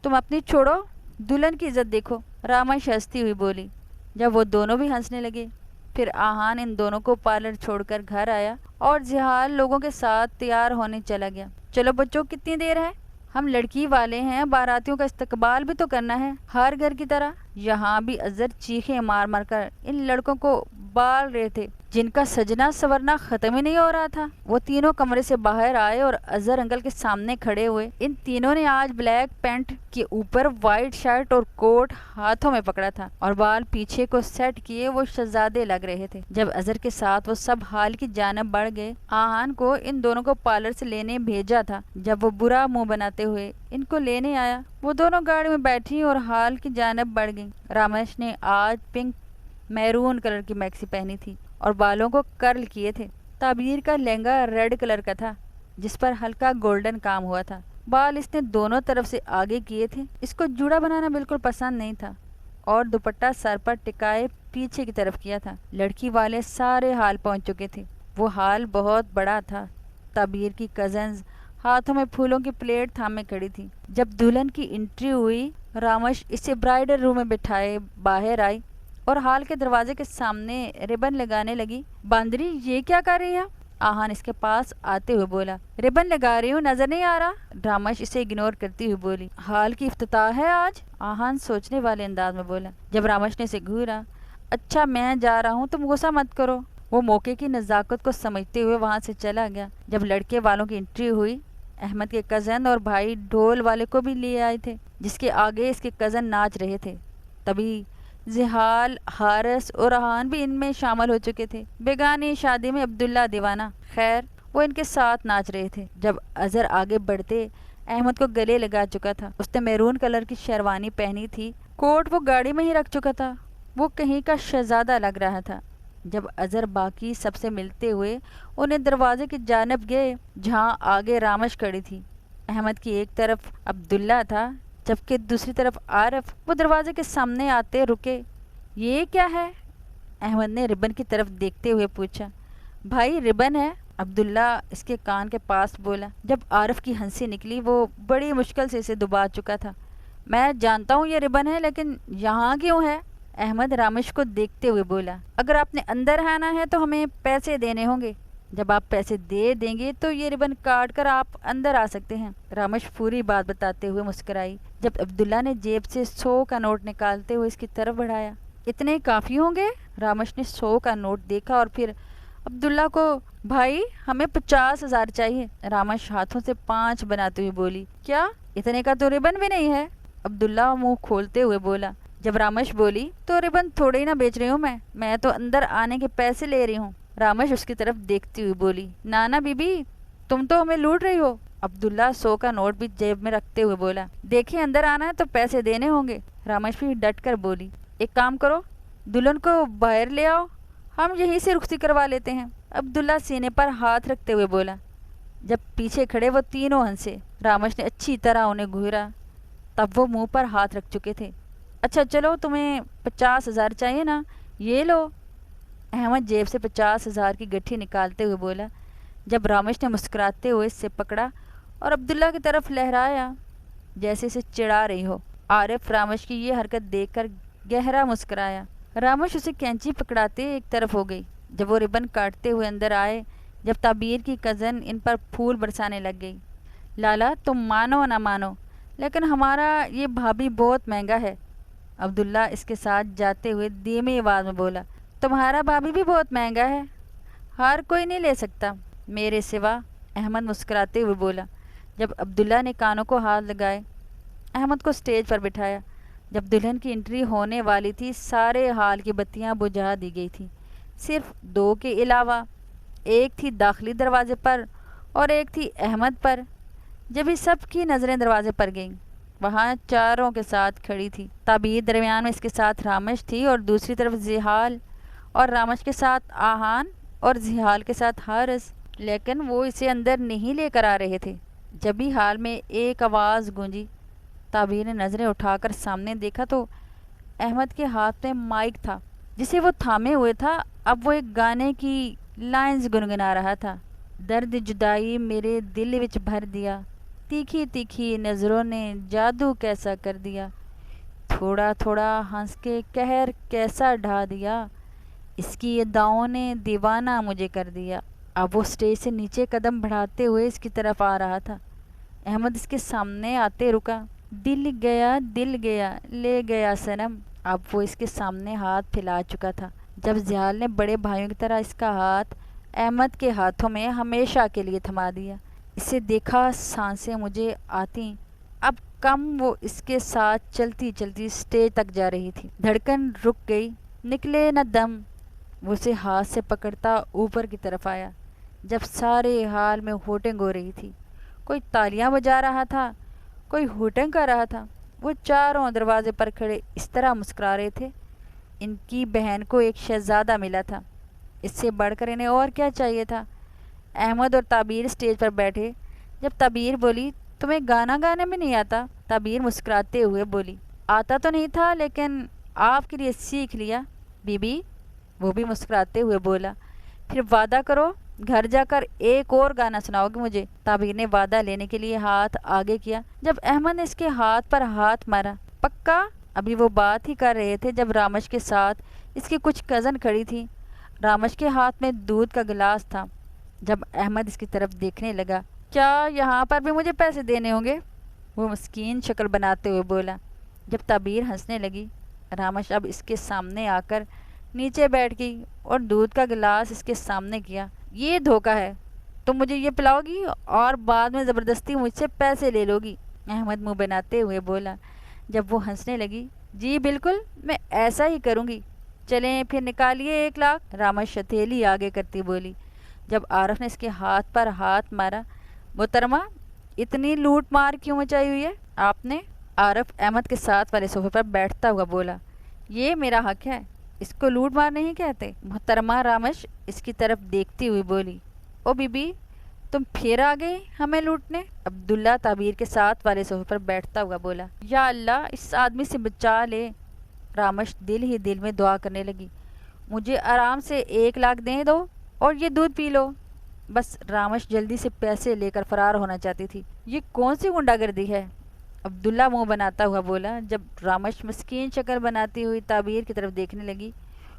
تم اپنی چھوڑو، دلہن کی عزت دیکھو، رامش ہنستی ہوئی بولی۔ جب وہ دونوں بھی ہنسنے لگے، پھر آہان ان دونوں کو پارلر چھوڑ کر گھر آیا اور زحال لوگوں کے ساتھ تیار ہونے چلا گیا۔ چلو بچوں کتنی دیر ہے، ہم لڑکی والے ہیں، باراتیوں کا استقبال بھی تو کرنا ہے ہر گھر کی طرح۔ یہاں بھی اظہر چیخیں مار مار کر ان لڑکوں کو بال رہے تھے جن کا سجنا سورنا ختم ہی نہیں ہو رہا تھا۔ وہ تینوں کمرے سے باہر آئے اور اظہر انکل کے سامنے کھڑے ہوئے۔ ان تینوں نے آج بلیک پینٹ کے اوپر وائٹ شرٹ اور کوٹ ہاتھوں میں پکڑا تھا اور بال پیچھے کو سیٹ کیے وہ شہزادے لگ رہے تھے۔ جب اظہر کے ساتھ وہ سب ہال کی جانب بڑھ گئے، آہان کو ان دونوں کو پارلر سے لینے بھیجا تھا۔ جب وہ برا منہ بناتے ہوئے ان کو لینے آیا، وہ دونوں گاڑی میں بیٹھی اور ہال کی جانب بڑھ گئیں۔ رامش نے آج پنک میرون کلر کی میکسی پہنی تھی اور بالوں کو کرل کیے تھے۔ تبیر کا لہنگا ریڈ کلر کا تھا جس پر ہلکا گولڈن کام ہوا تھا۔ بال اس نے دونوں طرف سے آگے کیے تھے، اس کو جوڑا بنانا بالکل پسند نہیں تھا، اور دوپٹہ سر پر ٹکائے پیچھے کی طرف کیا تھا۔ لڑکی والے سارے ہال پہنچ چکے تھے۔ وہ ہال بہت بڑا تھا۔ تبیر کی کزنز ہاتھوں میں پھولوں کی پلیٹ تھامے کھڑی تھی۔ جب دلہن کی انٹری ہوئی، رامش اسے برائڈل روم میں بٹھائے باہر آئی اور ہال کے دروازے کے سامنے ربن لگانے لگی۔ باندری یہ کیا کر رہی ہے؟ آہان اس کے پاس آتے ہوئے بولا۔ ربن لگا رہی ہوں، نظر نہیں آ رہا؟ رامش اسے اگنور کرتی ہوئی بولی۔ ہال کی افتتاح ہے آج؟ آہان سوچنے والے انداز میں بولا۔ جب رامش نے اسے گھورا، اچھا میں جا رہا ہوں، تم غصہ مت کرو۔ وہ موقع کی نزاکت کو سمجھتے ہوئے وہاں سے چلا گیا۔ جب لڑکے والوں کی انٹری ہوئی، احمد کے کزن اور بھائی ڈھول والے کو بھی لیے آئے تھے جس کے آگے اس کے کزن ناچ رہے تھے۔ تبھی زحال، حارث اور آہان بھی ان میں شامل ہو چکے تھے۔ بیگانی شادی میں عبداللہ دیوانہ، خیر وہ ان کے ساتھ ناچ رہے تھے۔ جب اظہر آگے بڑھتے احمد کو گلے لگا چکا تھا۔ اس نے میرون کلر کی شیروانی پہنی تھی، کوٹ وہ گاڑی میں ہی رکھ چکا تھا، وہ کہیں کا شہزادہ لگ رہا تھا۔ جب اظہر باقی سب سے ملتے ہوئے انہیں دروازے کی جانب گئے جہاں آگے رامش کھڑی تھی، احمد کی ایک طرف عبداللہ تھا جبکہ دوسری طرف عارف۔ وہ دروازے کے سامنے آتے رکے۔ یہ کیا ہے؟ احمد نے ربن کی طرف دیکھتے ہوئے پوچھا۔ بھائی ربن ہے، عبداللہ اس کے کان کے پاس بولا۔ جب عارف کی ہنسی نکلی، وہ بڑی مشکل سے اسے دبا چکا تھا۔ میں جانتا ہوں یہ ربن ہے، لیکن یہاں کیوں ہے؟ احمد رامش کو دیکھتے ہوئے بولا۔ اگر آپ نے اندر آنا ہے تو ہمیں پیسے دینے ہوں گے۔ جب آپ پیسے دے دیں گے تو یہ ربن کاٹ کر آپ اندر آ سکتے ہیں۔ رامش پوری بات بتاتے ہوئے مسکرائی جب عبداللہ نے جیب سے 100 کا نوٹ نکالتے ہوئے اس کی طرف بڑھایا۔ اتنے کافی ہوں گے؟ رامش نے 100 کا نوٹ دیکھا اور پھر عبداللہ کو، بھائی ہمیں 50,000 چاہیے۔ رامش ہاتھوں سے 5 بناتے ہوئے بولی، کیا اتنے کا تو ربن بھی نہیں ہے؟ عبداللہ منہ کھولتے ہوئے بولا۔ جب رامش بولی، تو ربن تھوڑے ہی نہ بیچ رہی ہوں میں تو اندر آنے کے پیسے لے رہی ہوں۔ رامش اس کی طرف دیکھتی ہوئی بولی، نانا بی بی تم تو ہمیں لوٹ رہی ہو۔ عبداللہ 100 کا نوٹ بھی جیب میں رکھتے ہوئے بولا، دیکھیں اندر آنا ہے تو پیسے دینے ہوں گے۔ رامش بھی ڈٹ کر بولی، ایک کام کرو، دلہن کو باہر لے آؤ، ہم یہیں سے رخصتی کروا لیتے ہیں۔ عبداللہ سینے پر ہاتھ رکھتے ہوئے بولا۔ جب پیچھے کھڑے وہ تینوں ہنسے۔ رامش نے اچھی طرح انہیں گھورا، تب وہ منہ پر ہاتھ رکھ چکے تھے۔ اچھا چلو، تمہیں 50,000 چاہیے نا، یہ لو۔ احمد جیب سے 50,000 کی گٹھی نکالتے ہوئے بولا، جب رامش نے مسکراتے ہوئے اس سے پکڑا اور عبداللہ کی طرف لہرایا جیسے اسے چڑھا رہی ہو۔ عارف رامش کی یہ حرکت دیکھ کر گہرا مسکرایا۔ رامش اسے کینچی پکڑاتے ایک طرف ہو گئی۔ جب وہ ربن کاٹتے ہوئے اندر آئے، جب تعبیر کی کزن ان پر پھول برسانے لگ گئی، لالا تم مانو نہ مانو لیکن ہمارا یہ بھابھی بہت مہنگا ہے۔ عبداللہ اس کے ساتھ جاتے ہوئے دھیمی آواز میں بولا، تمہارا بھابھی بھی بہت مہنگا ہے، ہر کوئی نہیں لے سکتا میرے سوا۔ احمد مسکراتے ہوئے بولا۔ جب عبداللہ نے کانوں کو ہاتھ لگائے، احمد کو سٹیج پر بٹھایا۔ جب دلہن کی انٹری ہونے والی تھی، سارے ہال کی بتیاں بجھا دی گئی تھیں، صرف 2 کے علاوہ۔ ایک تھی داخلی دروازے پر اور ایک تھی احمد پر۔ جب ہی سب کی نظریں دروازے پر گئیں، وہاں چاروں کے ساتھ کھڑی تھی تعبیر، درمیان میں اس کے ساتھ رامش تھی اور دوسری طرف زحال، اور رامش کے ساتھ آہان اور زحال کے ساتھ حارث، لیکن وہ اسے اندر نہیں لے کر آ رہے تھے۔ جب ہی ہال میں ایک آواز گونجی، تعبیر نے نظریں اٹھا کر سامنے دیکھا تو احمد کے ہاتھ میں مائک تھا جسے وہ تھامے ہوئے تھا۔ اب وہ ایک گانے کی لائنز گنگنا رہا تھا، درد جدائی میرے دل وچ بھر دیا، تیکھی تیکھی نظروں نے جادو کیسا کر دیا، تھوڑا تھوڑا ہنس کے قہر کیسا ڈھا دیا، اس کی اداؤں نے دیوانہ مجھے کر دیا۔ اب وہ سٹیج سے نیچے قدم بڑھاتے ہوئے اس کی طرف آ رہا تھا۔ احمد اس کے سامنے آتے رکا، دل گیا لے گیا صنم۔ اب وہ اس کے سامنے ہاتھ پھیلا چکا تھا۔ جب زحال نے بڑے بھائیوں کی طرح اس کا ہاتھ احمد کے ہاتھوں میں ہمیشہ کے لیے تھما دیا، اسے دیکھا سانسیں مجھے آتی۔ اب کم وہ اس کے ساتھ چلتی چلتی سٹیج تک جا رہی تھی۔ دھڑکن رک گئی، نکلے نہ دم۔ وہ اسے ہاتھ سے پکڑتا اوپر کی طرف آیا۔ جب سارے حال میں ہوٹنگ ہو رہی تھی، کوئی تالیاں بجا رہا تھا، کوئی ہوٹنگ کر رہا تھا۔ وہ چاروں دروازے پر کھڑے اس طرح مسکرا رہے تھے، ان کی بہن کو ایک شہزادہ ملا تھا، اس سے بڑھ کر انہیں اور کیا چاہیے تھا۔ احمد اور تعبیر سٹیج پر بیٹھے۔ جب تعبیر بولی، تمہیں گانا گانے میں نہیں آتا؟ تعبیر مسکراتے ہوئے بولی، آتا تو نہیں تھا لیکن آپ کے لیے سیکھ لیا بی بی۔ وہ بھی مسکراتے ہوئے بولا، پھر وعدہ کرو گھر جا کر ایک اور گانا سناؤ گے مجھے۔ تعبیر نے وعدہ لینے کے لیے ہاتھ آگے کیا، جب احمد نے اس کے ہاتھ پر ہاتھ مارا، پکا؟ ابھی وہ بات ہی کر رہے تھے جب رامش کے ساتھ اس کی کچھ کزن کھڑی تھی۔ رامش کے ہاتھ میں دودھ کا گلاس تھا۔ جب احمد اس کی طرف دیکھنے لگا، کیا یہاں پر بھی مجھے پیسے دینے ہوں گے؟ وہ مسکین شکل بناتے ہوئے بولا۔ جب تعبیر ہنسنے لگی، رامش اب اس کے سامنے آ کر نیچے بیٹھ گئی اور دودھ کا گلاس اس کے سامنے کیا۔ یہ دھوکہ ہے، تم مجھے یہ پلاؤ گی اور بعد میں زبردستی مجھ سے پیسے لے لو گی، احمد منہ بناتے ہوئے بولا۔ جب وہ ہنسنے لگی، جی بالکل میں ایسا ہی کروں گی، چلیں پھر نکالیے 1,00,000۔ رامش شتیلی آگے کرتی بولی۔ جب عارف نے اس کے ہاتھ پر ہاتھ مارا، محترمہ اتنی لوٹ مار کیوں مچائی ہوئی ہے آپ نے؟ عارف احمد کے ساتھ والے صوفے پر بیٹھتا ہوا بولا، یہ میرا حق ہے، اس کو لوٹ مار نہیں کہتے۔ محترمہ رامش اس کی طرف دیکھتی ہوئی بولی، او بی بی تم پھر آ گئی ہمیں لوٹنے؟ عبداللہ تعبیر کے ساتھ والے صوفے پر بیٹھتا ہوا بولا، یا اللہ اس آدمی سے بچا لے۔ رامش دل ہی دل میں دعا کرنے لگی، مجھے آرام سے 1,00,000 دے دو اور یہ دودھ پی لو۔ بس رامش جلدی سے پیسے لے کر فرار ہونا چاہتی تھی۔ یہ کون سی غنڈہ گردی ہے؟ عبداللہ منہ بناتا ہوا بولا۔ جب رامش مسکین شکل بناتی ہوئی تعبیر کی طرف دیکھنے لگی،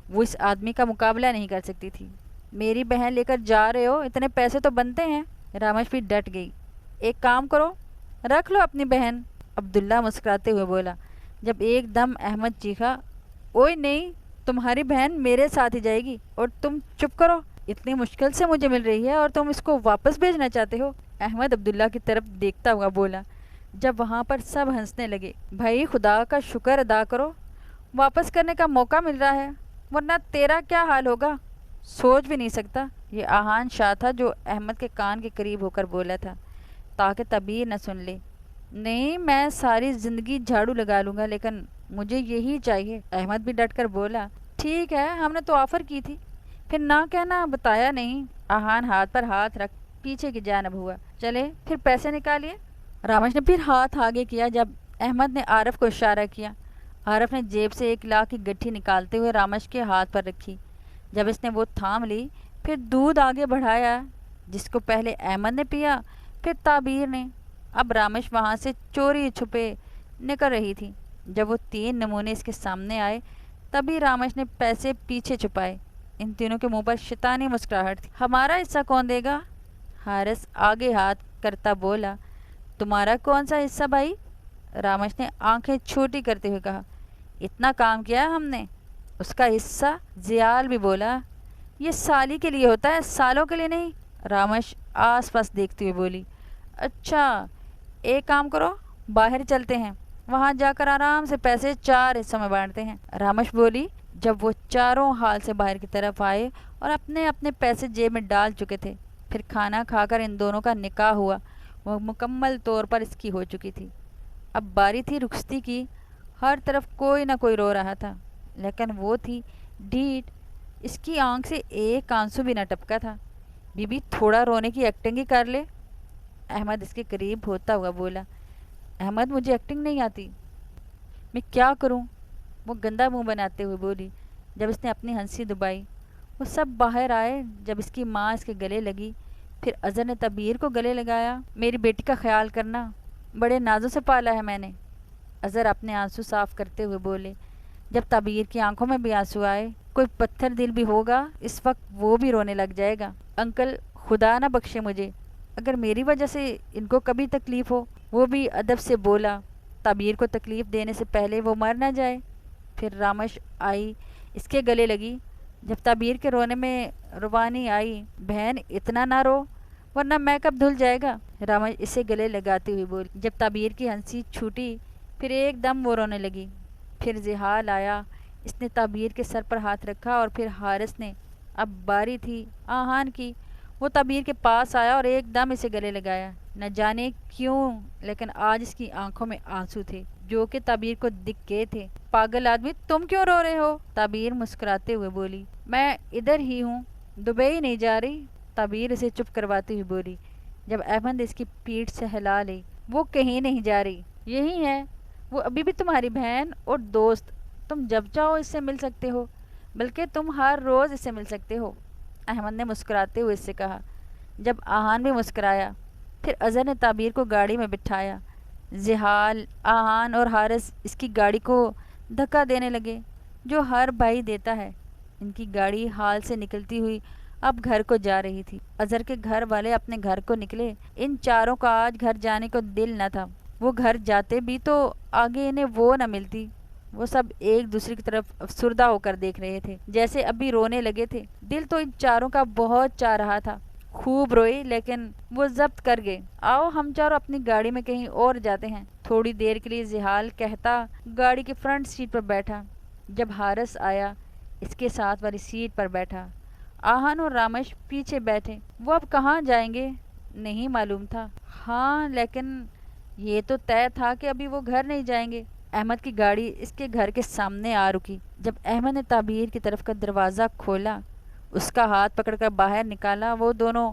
وہ اس آدمی کا مقابلہ نہیں کر سکتی تھی۔ میری بہن لے کر جا رہے ہو، اتنے پیسے تو بنتے ہیں۔ رامش بھی ڈٹ گئی۔ ایک کام کرو، رکھ لو اپنی بہن، عبداللہ مسکراتے ہوئے بولا۔ جب ایک دم احمد چیخا، اوئے نہیں، تمہاری بہن میرے ساتھ ہی جائے گی، اور تم چپ کرو، اتنی مشکل سے مجھے مل رہی ہے اور تم اس کو واپس بھیجنا چاہتے ہو؟ احمد عبداللہ کی طرف دیکھتا ہوا بولا۔ جب وہاں پر سب ہنسنے لگے۔ بھائی خدا کا شکر ادا کرو، واپس کرنے کا موقع مل رہا ہے، ورنہ تیرا کیا حال ہوگا سوچ بھی نہیں سکتا۔ یہ آہان شاہ تھا جو احمد کے کان کے قریب ہو کر بولا تھا تاکہ تبیر نہ سن لے۔ نہیں، میں ساری زندگی جھاڑو لگا لوں گا، لیکن مجھے یہی چاہیے۔ احمد بھی ڈٹ کر بولا۔ ٹھیک ہے، ہم نے تو آفر کی تھی، پھر نہ کہنا بتایا نہیں۔ آہان ہاتھ پر ہاتھ رکھ پیچھے کی جانب ہوا۔ چلے پھر پیسے نکالیے۔ رامش نے پھر ہاتھ آگے کیا جب احمد نے عارف کو اشارہ کیا۔ عارف نے جیب سے 1 لاکھ کی گٹھی نکالتے ہوئے رامش کے ہاتھ پر رکھی۔ جب اس نے وہ تھام لی، پھر دودھ آگے بڑھایا، جس کو پہلے احمد نے پیا، پھر تعبیر نے۔ اب رامش وہاں سے چوری چھپے نکل رہی تھی۔ جب وہ 3 نمونے اس کے سامنے آئے تبھی رامش نے پیسے پیچھے چھپائے۔ ان تینوں کے منہ پر شیطانی مسکراہٹ تھی۔ ہمارا حصہ کون دے گا؟ حارث آگے ہاتھ کرتا بولا۔ تمہارا کون سا حصہ بھائی؟ رامش نے آنکھیں چھوٹی کرتے ہوئے کہا۔ اتنا کام کیا ہم نے، اس کا حصہ۔ زیال بھی بولا۔ یہ سالی کے لیے ہوتا ہے، سالوں کے لیے نہیں۔ رامش آس پاس دیکھتے ہوئے بولی۔ اچھا، ایک کام کرو، باہر چلتے ہیں، وہاں جا کر آرام سے پیسے 4 حصوں میں بانٹتے ہیں۔ رامش بولی۔ جب وہ چاروں حال سے باہر کی طرف آئے اور اپنے اپنے پیسے جیب میں ڈال چکے تھے، پھر کھانا کھا کر ان دونوں کا نکاح ہوا۔ وہ مکمل طور پر اس کی ہو چکی تھی۔ اب باری تھی رخصتی کی۔ ہر طرف کوئی نہ کوئی رو رہا تھا، لیکن وہ تھی ڈھیٹ، اس کی آنکھ سے ایک آنسو بھی نہ ٹپکا تھا۔ بی بی تھوڑا رونے کی ایکٹنگ ہی کر لے۔ احمد اس کے قریب ہوتا ہوا بولا۔ احمد مجھے ایکٹنگ نہیں آتی، میں کیا کروں؟ وہ گندا منہ بناتے ہوئے بولی۔ جب اس نے اپنی ہنسی دبائی، وہ سب باہر آئے۔ جب اس کی ماں اس کے گلے لگی، پھر اظہر نے تبیر کو گلے لگایا۔ میری بیٹی کا خیال کرنا، بڑے نازوں سے پالا ہے میں نے، اظہر اپنے آنسو صاف کرتے ہوئے بولے۔ جب تبیر کی آنکھوں میں بھی آنسو آئے، کوئی پتھر دل بھی ہوگا اس وقت وہ بھی رونے لگ جائے گا۔ انکل خدا نہ بخشے مجھے اگر میری وجہ سے ان کو کبھی تکلیف ہو۔ وہ بھی ادب سے بولا، تبیر کو تکلیف دینے سے پہلے وہ مر نہ جائے۔ پھر رامش آئی، اس کے گلے لگی۔ جب تبیر کے رونے میں روانی آئی، بہن اتنا نہ رو ورنہ میں کب دھل جائے گا، رامش اسے گلے لگاتے ہوئے بولی۔ جب تبیر کی ہنسی چھوٹی، پھر ایک دم وہ رونے لگی۔ پھر زحال آیا، اس نے تبیر کے سر پر ہاتھ رکھا اور پھر حارث نے۔ اب باری تھی آہان کی۔ وہ تبیر کے پاس آیا اور ایک دم اسے گلے لگایا۔ نہ جانے کیوں لیکن آج اس کی آنکھوں میں آنسو تھے جو کہ تبیر کو دکھ گئے تھے۔ پاگل آدمی، تم کیوں رو رہے ہو؟ تبیر مسکراتے ہوئے بولی۔ میں ادھر ہی ہوں، دبئی نہیں جا رہی، تبیر اسے چپ کرواتی ہوئی بولی۔ جب احمد اس کی پیٹھ سے ہلا لی، وہ کہیں نہیں جا رہی، یہی ہے، وہ ابھی بھی تمہاری بہن اور دوست، تم جب چاہو اس سے مل سکتے ہو، بلکہ تم ہر روز اس سے مل سکتے ہو، احمد نے مسکراتے ہوئے اس سے کہا۔ جب آہان بھی مسکرایا، پھر اظہر نے تبیر کو گاڑی میں بٹھایا۔ زحال، آہان اور حارث اس کی گاڑی کو دھکا دینے لگے جو ہر بھائی دیتا ہے۔ ان کی گاڑی حال سے نکلتی ہوئی اب گھر کو جا رہی تھی۔ اظہر کے گھر والے اپنے گھر کو نکلے۔ ان چاروں کا آج گھر جانے کو دل نہ تھا۔ وہ گھر جاتے بھی تو آگے انہیں وہ نہ ملتی۔ وہ سب ایک دوسرے کی طرف افسردہ ہو کر دیکھ رہے تھے، جیسے ابھی رونے لگے تھے۔ دل تو ان چاروں کا بہت چاہ رہا تھا، خوب روئی، لیکن وہ ضبط کر گئے۔ آؤ ہم چاروں اپنی گاڑی میں کہیں اور جاتے ہیں۔ تھوڑی دیر کے لیے زحال کہتا گاڑی کی فرنٹ سیٹ پر بیٹھا۔ جب حارث آیا، اس کے ساتھ والی سیٹ پر بیٹھا۔ آہن اور رامش پیچھے بیٹھے۔ وہ اب کہاں جائیں گے نہیں معلوم تھا۔ ہاں، لیکن یہ تو طے تھا کہ ابھی وہ گھر نہیں جائیں گے۔ احمد کی گاڑی اس کے گھر کے سامنے آ رکی۔ جب احمد نے تعبیر کی طرف کا دروازہ کھولا، اس کا ہاتھ پکڑ کر باہر نکالا، وہ دونوں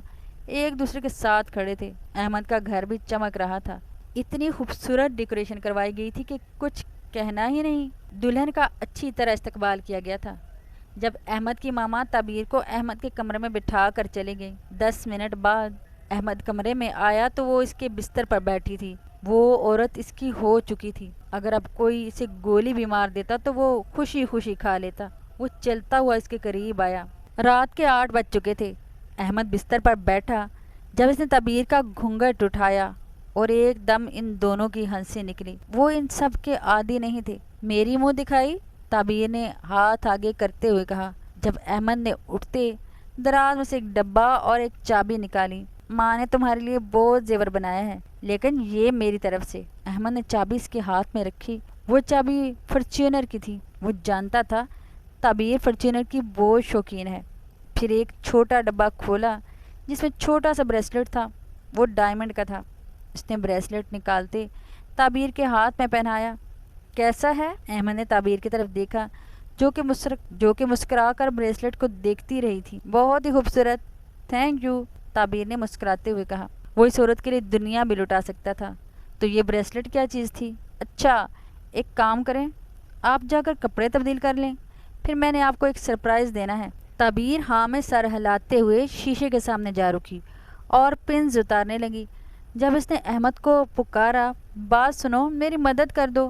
ایک دوسرے کے ساتھ کھڑے تھے۔ احمد کا گھر بھی چمک رہا تھا۔ اتنی خوبصورت ڈیکوریشن کروائی گئی تھی کہ کچھ کہنا ہی نہیں۔ دلہن کا اچھی طرح استقبال کیا گیا تھا۔ جب احمد کی ماما تعبیر کو احمد کے کمرے میں بٹھا کر چلی گئی، 10 منٹ بعد احمد کمرے میں آیا تو وہ اس کے بستر پر بیٹھی تھی۔ وہ عورت اس کی ہو چکی تھی۔ اگر اب کوئی اسے گولی بھی مار دیتا تو وہ خوشی خوشی کھا لیتا۔ وہ چلتا ہوا اس کے قریب آیا۔ رات کے 8 بج چکے تھے۔ احمد بستر پر بیٹھا جب اس نے تعبیر کا گھونگھٹ اٹھایا اور ایک دم ان دونوں کی ہنسی نکلی۔ وہ ان سب کے عادی نہیں تھے۔ میری منہ دکھائی، تعبیر نے ہاتھ آگے کرتے ہوئے کہا۔ جب احمد نے اٹھتے دراز میں سے ایک ڈبہ اور ایک چابی نکالی۔ ماں نے تمہارے لیے بہت زیور بنایا ہے، لیکن یہ میری طرف سے۔ احمد نے چابی اس کے ہاتھ میں رکھی۔ وہ چابی فارچونر کی تھی۔ وہ جانتا تھا تعبیر فارچونر کی بہت شوقین ہے۔ پھر ایک چھوٹا ڈبہ کھولا جس میں چھوٹا سا بریسلٹ تھا۔ وہ ڈائمنڈ کا تھا۔ اس نے بریسلٹ نکالتے تعبیر کے ہاتھ میں پہنایا۔ کیسا ہے؟ احمد نے تعبیر کی طرف دیکھا جو کہ مسکرا کر بریسلٹ کو دیکھتی رہی تھی۔ بہت ہی خوبصورت، تھینک یو، تعبیر نے مسکراتے ہوئے کہا۔ وہ اس عورت کے لیے دنیا بھی لٹا سکتا تھا۔ تو یہ بریسلٹ کیا چیز تھی؟ اچھا ایک کام کریں، آپ جا کر کپڑے تبدیل کر لیں، پھر میں نے آپ کو ایک سرپرائز دینا ہے۔ تعبیر ہاں میں سر ہلاتے ہوئے شیشے کے سامنے جا رکی اور پنز اتارنے لگی۔ جب اس نے احمد کو پکارا، بات سنو، میری مدد کر دو،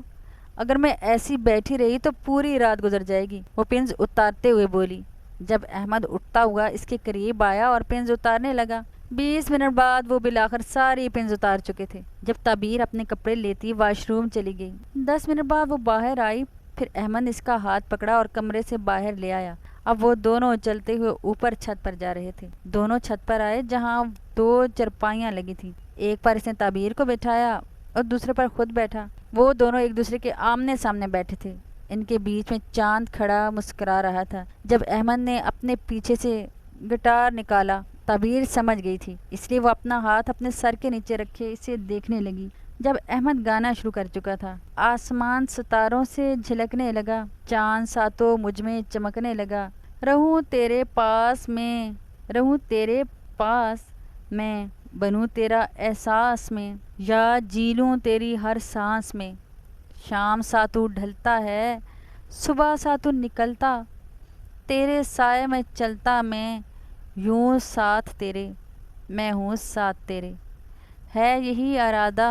اگر میں ایسی بیٹھی رہی تو پوری رات گزر جائے گی، وہ پنز اتارتے ہوئے بولی۔ جب احمد اٹھتا ہوا اس کے قریب آیا اور پنز اتارنے لگا، 20 منٹ بعد وہ بالآخر ساری پنز اتار چکے تھے۔ جب تعبیر اپنے کپڑے لیتی واش روم چلی گئی۔ 10 منٹ بعد وہ باہر آئی، پھر احمد نے اس کا ہاتھ پکڑا اور کمرے سے باہر لے آیا۔ اب وہ دونوں چلتے ہوئے اوپر چھت پر جا رہے تھے۔ دونوں چھت پر آئے جہاں 2 چرپائیاں لگی تھیں۔ ایک پر اس نے تعبیر کو بٹھایا اور دوسرے پر خود بیٹھا۔ وہ دونوں ایک دوسرے کے آمنے سامنے بیٹھے تھے۔ ان کے بیچ میں چاند کھڑا مسکرا رہا تھا۔ جب احمد نے اپنے پیچھے سے گٹار نکالا، تعبیر سمجھ گئی تھی، اس لیے وہ اپنا ہاتھ اپنے سر کے نیچے رکھے اسے دیکھنے لگی۔ جب احمد گانا شروع کر چکا تھا، آسمان ستاروں سے جھلکنے لگا، چاند ساتوں مجھ میں چمکنے لگا، رہوں تیرے پاس میں، رہوں تیرے پاس میں، بنوں تیرا احساس میں، یا جی لوں تیری ہر سانس میں، شام ساتوں ڈھلتا ہے، صبح ساتوں نکلتا، تیرے سائے میں چلتا میں، یوں ساتھ تیرے، میں ہوں ساتھ تیرے، ہے یہی ارادہ،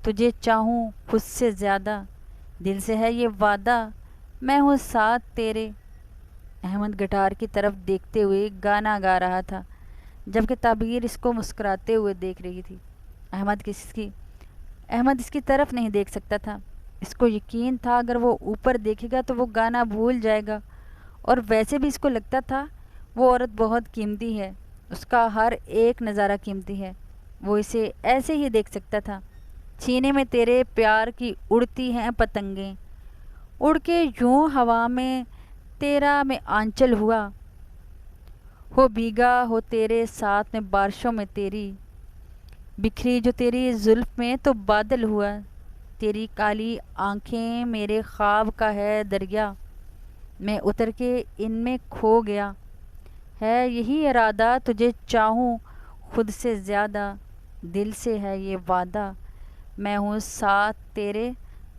تجھے چاہوں خود سے زیادہ، دل سے ہے یہ وعدہ، میں ہوں ساتھ تیرے۔ احمد گٹار کی طرف دیکھتے ہوئے گانا گا رہا تھا، جبکہ تعبیر اس کو مسکراتے ہوئے دیکھ رہی تھی۔ احمد اس کی طرف نہیں دیکھ سکتا تھا۔ اس کو یقین تھا اگر وہ اوپر دیکھے گا تو وہ گانا بھول جائے گا، اور ویسے بھی اس کو لگتا تھا وہ عورت بہت قیمتی ہے، اس کا ہر ایک نظارہ قیمتی ہے، وہ اسے ایسے ہی دیکھ سکتا تھا۔ سینے میں تیرے پیار کی اڑتی ہیں پتنگیں، اڑ کے یوں ہوا میں تیرا میں آنچل ہوا، ہو بھیگا ہو تیرے ساتھ میں بارشوں میں تیری، بکھری جو تیری زلف میں تو بادل ہوا، تیری کالی آنکھیں میرے خواب کا ہے دریا، میں اتر کے ان میں کھو گیا، ہے یہی ارادہ، تجھے چاہوں خود سے زیادہ، دل سے ہے یہ وعدہ، میں ہوں ساتھ تیرے،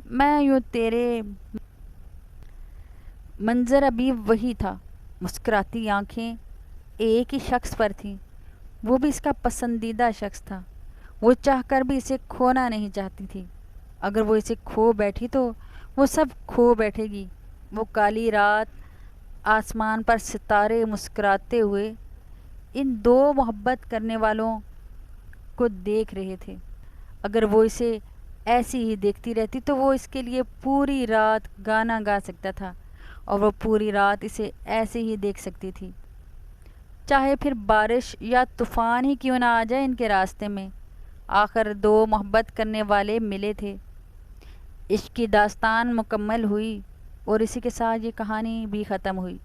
میں یوں تیرے۔ منظر ابھی وہی تھا، مسکراتی آنکھیں ایک ہی شخص پر تھیں، وہ بھی اس کا پسندیدہ شخص تھا۔ وہ چاہ کر بھی اسے کھونا نہیں چاہتی تھی۔ اگر وہ اسے کھو بیٹھی تو وہ سب کھو بیٹھے گی۔ وہ کالی رات، آسمان پر ستارے مسکراتے ہوئے ان 2 محبت کرنے والوں کو دیکھ رہے تھے۔ اگر وہ اسے ایسی ہی دیکھتی رہتی تو وہ اس کے لیے پوری رات گانا گا سکتا تھا، اور وہ پوری رات اسے ایسے ہی دیکھ سکتی تھی، چاہے پھر بارش یا طوفان ہی کیوں نہ آ جائے ان کے راستے میں۔ آخر 2 محبت کرنے والے ملے تھے، عشق کی داستان مکمل ہوئی، اور اسی کے ساتھ یہ کہانی بھی ختم ہوئی۔